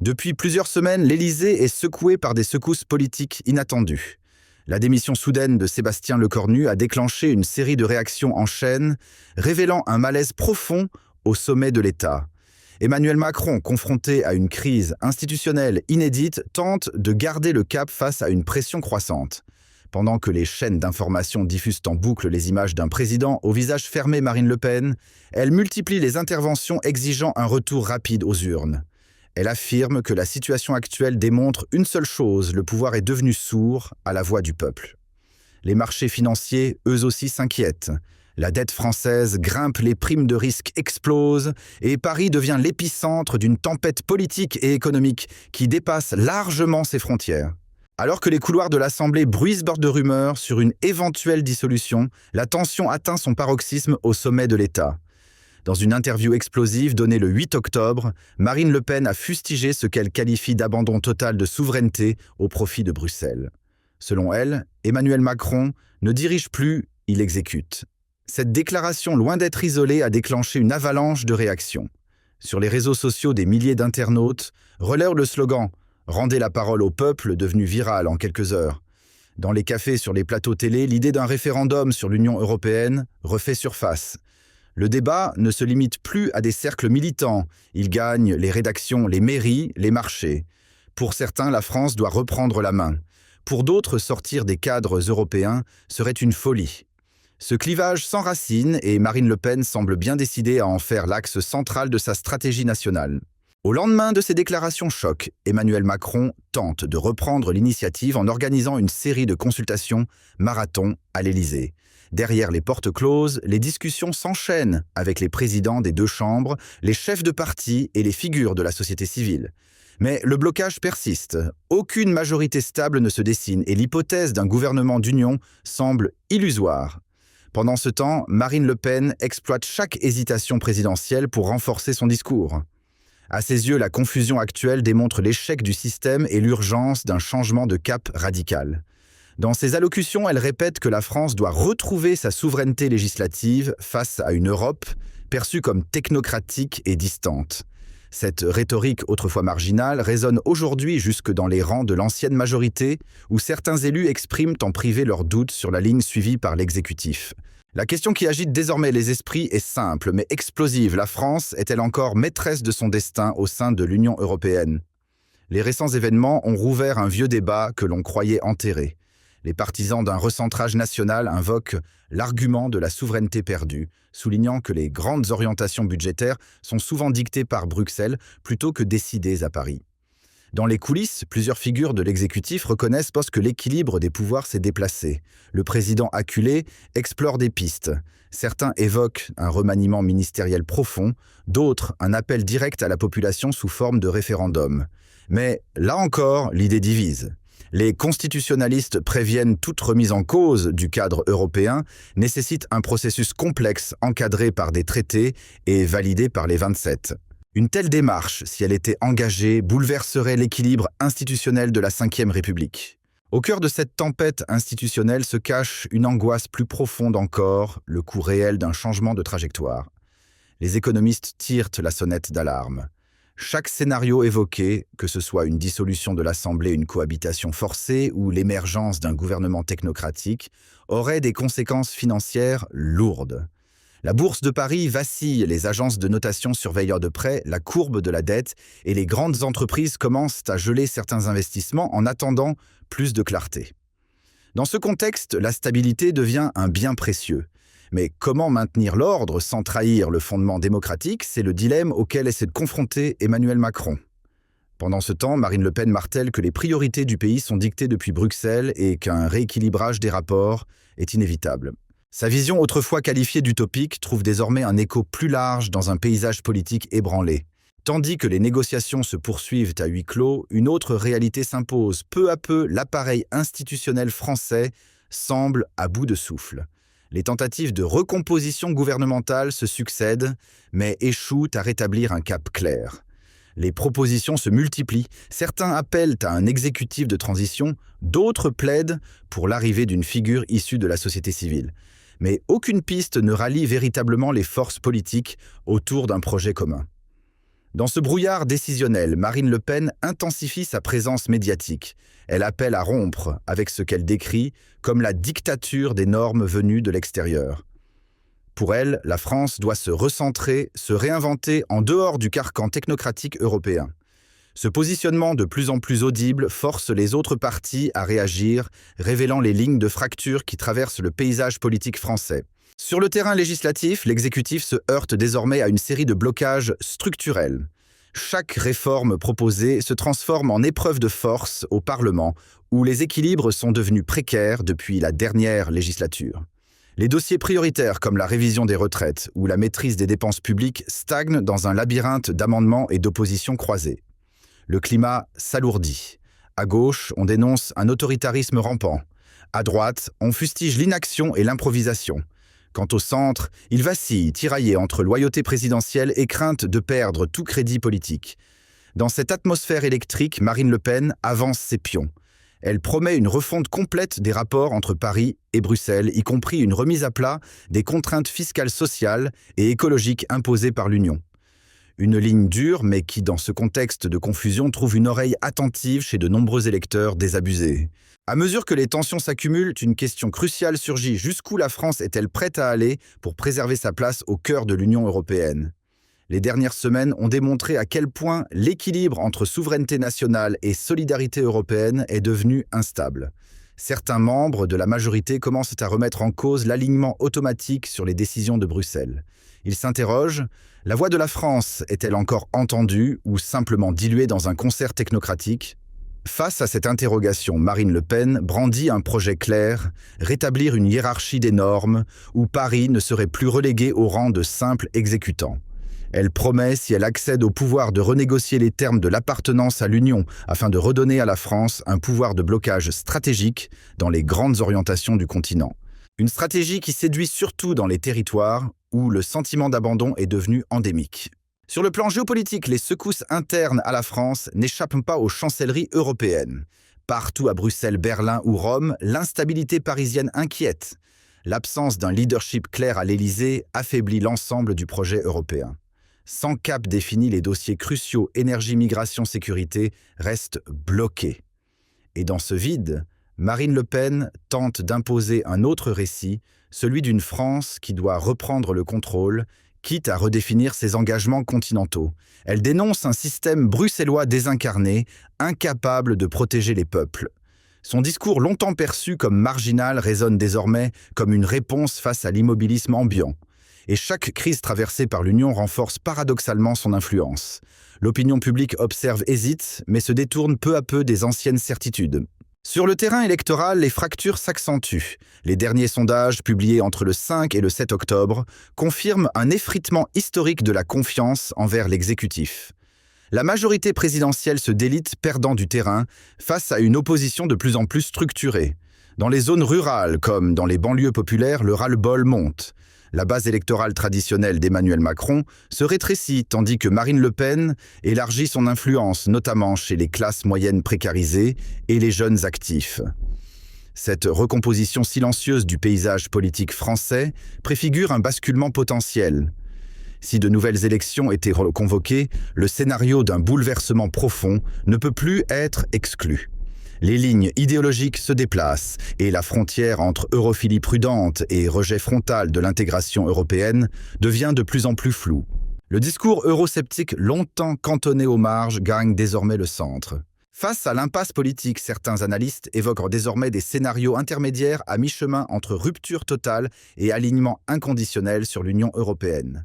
Depuis plusieurs semaines, l'Élysée est secoué par des secousses politiques inattendues. La démission soudaine de Sébastien Lecornu a déclenché une série de réactions en chaîne, révélant un malaise profond au sommet de l'État. Emmanuel Macron, confronté à une crise institutionnelle inédite, tente de garder le cap face à une pression croissante. Pendant que les chaînes d'information diffusent en boucle les images d'un président au visage fermé Marine Le Pen, elle multiplie les interventions exigeant un retour rapide aux urnes. Elle affirme que la situation actuelle démontre une seule chose, le pouvoir est devenu sourd à la voix du peuple. Les marchés financiers, eux aussi, s'inquiètent. La dette française grimpe, les primes de risque explosent et Paris devient l'épicentre d'une tempête politique et économique qui dépasse largement ses frontières. Alors que les couloirs de l'Assemblée bruissent de rumeurs sur une éventuelle dissolution, la tension atteint son paroxysme au sommet de l'État. Dans une interview explosive donnée le 8 octobre, Marine Le Pen a fustigé ce qu'elle qualifie d'abandon total de souveraineté au profit de Bruxelles. Selon elle, Emmanuel Macron ne dirige plus, il exécute. Cette déclaration, loin d'être isolée, a déclenché une avalanche de réactions. Sur les réseaux sociaux, des milliers d'internautes relaient le slogan « Rendez la parole au peuple » devenu viral en quelques heures. Dans les cafés, sur les plateaux télé, l'idée d'un référendum sur l'Union européenne refait surface. Le débat ne se limite plus à des cercles militants. Il gagne les rédactions, les mairies, les marchés. Pour certains, la France doit reprendre la main. Pour d'autres, sortir des cadres européens serait une folie. Ce clivage s'enracine et Marine Le Pen semble bien décidée à en faire l'axe central de sa stratégie nationale. Au lendemain de ces déclarations choc, Emmanuel Macron tente de reprendre l'initiative en organisant une série de consultations marathon à l'Élysée. Derrière les portes closes, les discussions s'enchaînent avec les présidents des deux chambres, les chefs de parti et les figures de la société civile. Mais le blocage persiste. Aucune majorité stable ne se dessine et l'hypothèse d'un gouvernement d'union semble illusoire. Pendant ce temps, Marine Le Pen exploite chaque hésitation présidentielle pour renforcer son discours. À ses yeux, la confusion actuelle démontre l'échec du système et l'urgence d'un changement de cap radical. Dans ses allocutions, elle répète que la France doit retrouver sa souveraineté législative face à une Europe perçue comme technocratique et distante. Cette rhétorique autrefois marginale résonne aujourd'hui jusque dans les rangs de l'ancienne majorité, où certains élus expriment en privé leurs doutes sur la ligne suivie par l'exécutif. La question qui agite désormais les esprits est simple mais explosive. La France est-elle encore maîtresse de son destin au sein de l'Union européenne ? Les récents événements ont rouvert un vieux débat que l'on croyait enterré. Les partisans d'un recentrage national invoquent l'argument de la souveraineté perdue, soulignant que les grandes orientations budgétaires sont souvent dictées par Bruxelles plutôt que décidées à Paris. Dans les coulisses, plusieurs figures de l'exécutif reconnaissent que l'équilibre des pouvoirs s'est déplacé. Le président acculé explore des pistes. Certains évoquent un remaniement ministériel profond, d'autres un appel direct à la population sous forme de référendum. Mais là encore, l'idée divise. Les constitutionnalistes préviennent toute remise en cause du cadre européen nécessite un processus complexe encadré par des traités et validé par les 27. Une telle démarche, si elle était engagée, bouleverserait l'équilibre institutionnel de la Ve République. Au cœur de cette tempête institutionnelle se cache une angoisse plus profonde encore, le coût réel d'un changement de trajectoire. Les économistes tirent la sonnette d'alarme. Chaque scénario évoqué, que ce soit une dissolution de l'Assemblée, une cohabitation forcée ou l'émergence d'un gouvernement technocratique, aurait des conséquences financières lourdes. La bourse de Paris vacille, les agences de notation surveillent de près la courbe de la dette et les grandes entreprises commencent à geler certains investissements en attendant plus de clarté. Dans ce contexte, la stabilité devient un bien précieux. Mais comment maintenir l'ordre sans trahir le fondement démocratique, c'est le dilemme auquel essaie de confronter Emmanuel Macron. Pendant ce temps, Marine Le Pen martèle que les priorités du pays sont dictées depuis Bruxelles et qu'un rééquilibrage des rapports est inévitable. Sa vision autrefois qualifiée d'utopique trouve désormais un écho plus large dans un paysage politique ébranlé. Tandis que les négociations se poursuivent à huis clos, une autre réalité s'impose. Peu à peu, l'appareil institutionnel français semble à bout de souffle. Les tentatives de recomposition gouvernementale se succèdent, mais échouent à rétablir un cap clair. Les propositions se multiplient, certains appellent à un exécutif de transition, d'autres plaident pour l'arrivée d'une figure issue de la société civile. Mais aucune piste ne rallie véritablement les forces politiques autour d'un projet commun. Dans ce brouillard décisionnel, Marine Le Pen intensifie sa présence médiatique. Elle appelle à rompre avec ce qu'elle décrit comme la dictature des normes venues de l'extérieur. Pour elle, la France doit se recentrer, se réinventer en dehors du carcan technocratique européen. Ce positionnement de plus en plus audible force les autres partis à réagir, révélant les lignes de fracture qui traversent le paysage politique français. Sur le terrain législatif, l'exécutif se heurte désormais à une série de blocages structurels. Chaque réforme proposée se transforme en épreuve de force au Parlement, où les équilibres sont devenus précaires depuis la dernière législature. Les dossiers prioritaires comme la révision des retraites ou la maîtrise des dépenses publiques stagnent dans un labyrinthe d'amendements et d'oppositions croisées. Le climat s'alourdit. À gauche, on dénonce un autoritarisme rampant. À droite, on fustige l'inaction et l'improvisation. Quant au centre, il vacille, tiraillé entre loyauté présidentielle et crainte de perdre tout crédit politique. Dans cette atmosphère électrique, Marine Le Pen avance ses pions. Elle promet une refonte complète des rapports entre Paris et Bruxelles, y compris une remise à plat des contraintes fiscales, sociales et écologiques imposées par l'Union. Une ligne dure, mais qui, dans ce contexte de confusion, trouve une oreille attentive chez de nombreux électeurs désabusés. À mesure que les tensions s'accumulent, une question cruciale surgit. Jusqu'où la France est-elle prête à aller pour préserver sa place au cœur de l'Union européenne ? Les dernières semaines ont démontré à quel point l'équilibre entre souveraineté nationale et solidarité européenne est devenu instable. Certains membres de la majorité commencent à remettre en cause l'alignement automatique sur les décisions de Bruxelles. Ils s'interrogent, la voix de la France est-elle encore entendue ou simplement diluée dans un concert technocratique ? Face à cette interrogation, Marine Le Pen brandit un projet clair, rétablir une hiérarchie des normes où Paris ne serait plus relégué au rang de simple exécutant. Elle promet, si elle accède au pouvoir, de renégocier les termes de l'appartenance à l'Union afin de redonner à la France un pouvoir de blocage stratégique dans les grandes orientations du continent. Une stratégie qui séduit surtout dans les territoires où le sentiment d'abandon est devenu endémique. Sur le plan géopolitique, les secousses internes à la France n'échappent pas aux chancelleries européennes. Partout à Bruxelles, Berlin ou Rome, l'instabilité parisienne inquiète. L'absence d'un leadership clair à l'Élysée affaiblit l'ensemble du projet européen. Sans cap défini, les dossiers cruciaux énergie, migration, sécurité restent bloqués. Et dans ce vide, Marine Le Pen tente d'imposer un autre récit, celui d'une France qui doit reprendre le contrôle, quitte à redéfinir ses engagements continentaux. Elle dénonce un système bruxellois désincarné, incapable de protéger les peuples. Son discours longtemps perçu comme marginal résonne désormais comme une réponse face à l'immobilisme ambiant. Et chaque crise traversée par l'Union renforce paradoxalement son influence. L'opinion publique observe, hésite, mais se détourne peu à peu des anciennes certitudes. Sur le terrain électoral, les fractures s'accentuent. Les derniers sondages, publiés entre le 5 et le 7 octobre, confirment un effritement historique de la confiance envers l'exécutif. La majorité présidentielle se délite, perdant du terrain, face à une opposition de plus en plus structurée. Dans les zones rurales, comme dans les banlieues populaires, le ras-le-bol monte. La base électorale traditionnelle d'Emmanuel Macron se rétrécit, tandis que Marine Le Pen élargit son influence, notamment chez les classes moyennes précarisées et les jeunes actifs. Cette recomposition silencieuse du paysage politique français préfigure un basculement potentiel. Si de nouvelles élections étaient convoquées, le scénario d'un bouleversement profond ne peut plus être exclu. Les lignes idéologiques se déplacent et la frontière entre europhilie prudente et rejet frontal de l'intégration européenne devient de plus en plus floue. Le discours eurosceptique longtemps cantonné aux marges gagne désormais le centre. Face à l'impasse politique, certains analystes évoquent désormais des scénarios intermédiaires à mi-chemin entre rupture totale et alignement inconditionnel sur l'Union européenne.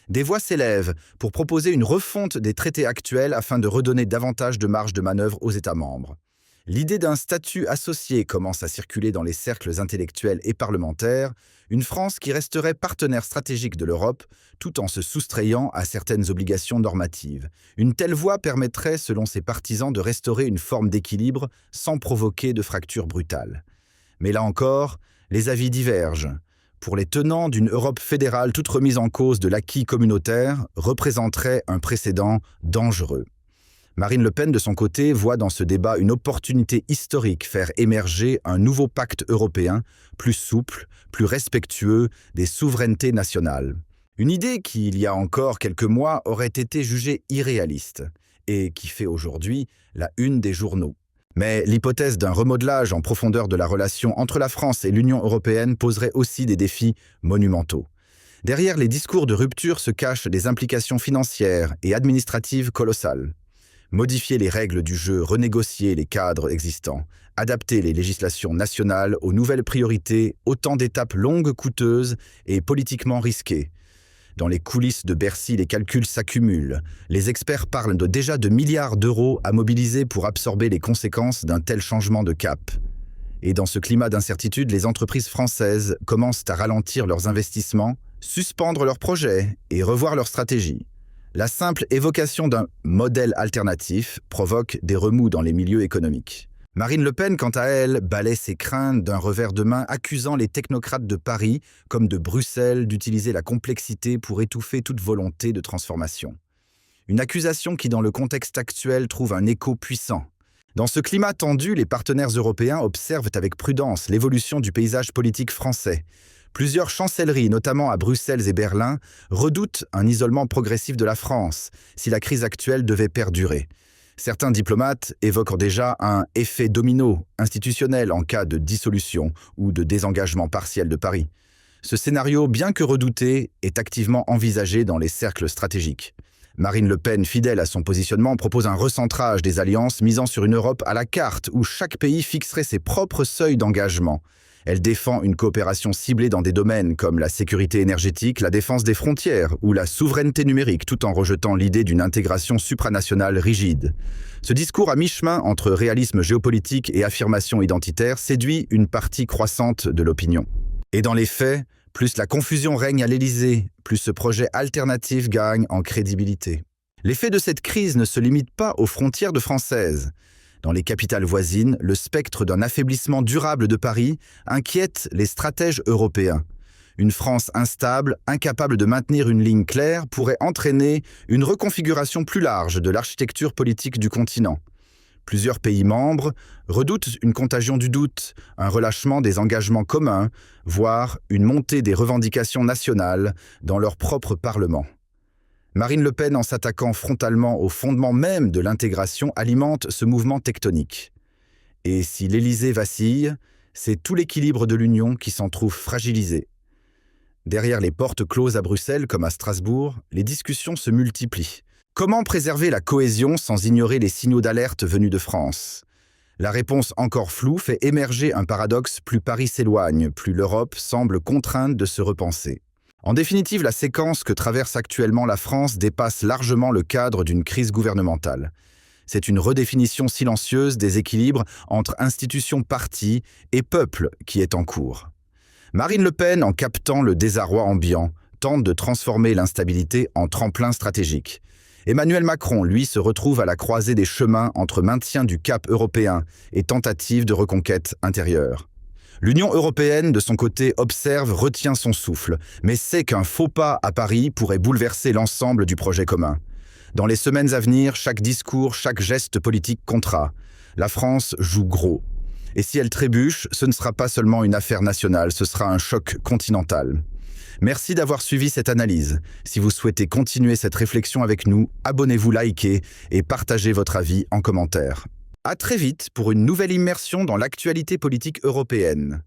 Des voix s'élèvent pour proposer une refonte des traités actuels afin de redonner davantage de marge de manœuvre aux États membres. L'idée d'un statut associé commence à circuler dans les cercles intellectuels et parlementaires, une France qui resterait partenaire stratégique de l'Europe tout en se soustrayant à certaines obligations normatives. Une telle voie permettrait, selon ses partisans, de restaurer une forme d'équilibre sans provoquer de fractures brutales. Mais là encore, les avis divergent. Pour les tenants d'une Europe fédérale toute remise en cause de l'acquis communautaire représenterait un précédent dangereux. Marine Le Pen, de son côté, voit dans ce débat une opportunité historique, faire émerger un nouveau pacte européen, plus souple, plus respectueux des souverainetés nationales. Une idée qui, il y a encore quelques mois, aurait été jugée irréaliste et qui fait aujourd'hui la une des journaux. Mais l'hypothèse d'un remodelage en profondeur de la relation entre la France et l'Union européenne poserait aussi des défis monumentaux. Derrière les discours de rupture se cachent des implications financières et administratives colossales. Modifier les règles du jeu, renégocier les cadres existants, adapter les législations nationales aux nouvelles priorités, autant d'étapes longues, coûteuses et politiquement risquées. Dans les coulisses de Bercy, les calculs s'accumulent. Les experts parlent déjà de milliards d'euros à mobiliser pour absorber les conséquences d'un tel changement de cap. Et dans ce climat d'incertitude, les entreprises françaises commencent à ralentir leurs investissements, suspendre leurs projets et revoir leur stratégie. La simple évocation d'un modèle alternatif provoque des remous dans les milieux économiques. Marine Le Pen, quant à elle, balaie ses craintes d'un revers de main, accusant les technocrates de Paris, comme de Bruxelles, d'utiliser la complexité pour étouffer toute volonté de transformation. Une accusation qui, dans le contexte actuel, trouve un écho puissant. Dans ce climat tendu, les partenaires européens observent avec prudence l'évolution du paysage politique français. Plusieurs chancelleries, notamment à Bruxelles et Berlin, redoutent un isolement progressif de la France si la crise actuelle devait perdurer. Certains diplomates évoquent déjà un « effet domino » institutionnel en cas de dissolution ou de désengagement partiel de Paris. Ce scénario, bien que redouté, est activement envisagé dans les cercles stratégiques. Marine Le Pen, fidèle à son positionnement, propose un recentrage des alliances misant sur une Europe à la carte où chaque pays fixerait ses propres seuils d'engagement. Elle défend une coopération ciblée dans des domaines comme la sécurité énergétique, la défense des frontières ou la souveraineté numérique, tout en rejetant l'idée d'une intégration supranationale rigide. Ce discours à mi-chemin entre réalisme géopolitique et affirmation identitaire séduit une partie croissante de l'opinion. Et dans les faits, plus la confusion règne à l'Élysée, plus ce projet alternatif gagne en crédibilité. L'effet de cette crise ne se limite pas aux frontières françaises. Dans les capitales voisines, le spectre d'un affaiblissement durable de Paris inquiète les stratèges européens. Une France instable, incapable de maintenir une ligne claire, pourrait entraîner une reconfiguration plus large de l'architecture politique du continent. Plusieurs pays membres redoutent une contagion du doute, un relâchement des engagements communs, voire une montée des revendications nationales dans leur propre Parlement. Marine Le Pen, en s'attaquant frontalement au fondement même de l'intégration, alimente ce mouvement tectonique. Et si l'Élysée vacille, c'est tout l'équilibre de l'Union qui s'en trouve fragilisé. Derrière les portes closes à Bruxelles comme à Strasbourg, les discussions se multiplient. Comment préserver la cohésion sans ignorer les signaux d'alerte venus de France ? La réponse encore floue fait émerger un paradoxe: plus Paris s'éloigne, plus l'Europe semble contrainte de se repenser. En définitive, la séquence que traverse actuellement la France dépasse largement le cadre d'une crise gouvernementale. C'est une redéfinition silencieuse des équilibres entre institutions, partis et peuple qui est en cours. Marine Le Pen, en captant le désarroi ambiant, tente de transformer l'instabilité en tremplin stratégique. Emmanuel Macron, lui, se retrouve à la croisée des chemins entre maintien du cap européen et tentative de reconquête intérieure. L'Union européenne, de son côté, observe, retient son souffle, mais sait qu'un faux pas à Paris pourrait bouleverser l'ensemble du projet commun. Dans les semaines à venir, chaque discours, chaque geste politique comptera. La France joue gros. Et si elle trébuche, ce ne sera pas seulement une affaire nationale, ce sera un choc continental. Merci d'avoir suivi cette analyse. Si vous souhaitez continuer cette réflexion avec nous, abonnez-vous, likez et partagez votre avis en commentaire. À très vite pour une nouvelle immersion dans l'actualité politique européenne.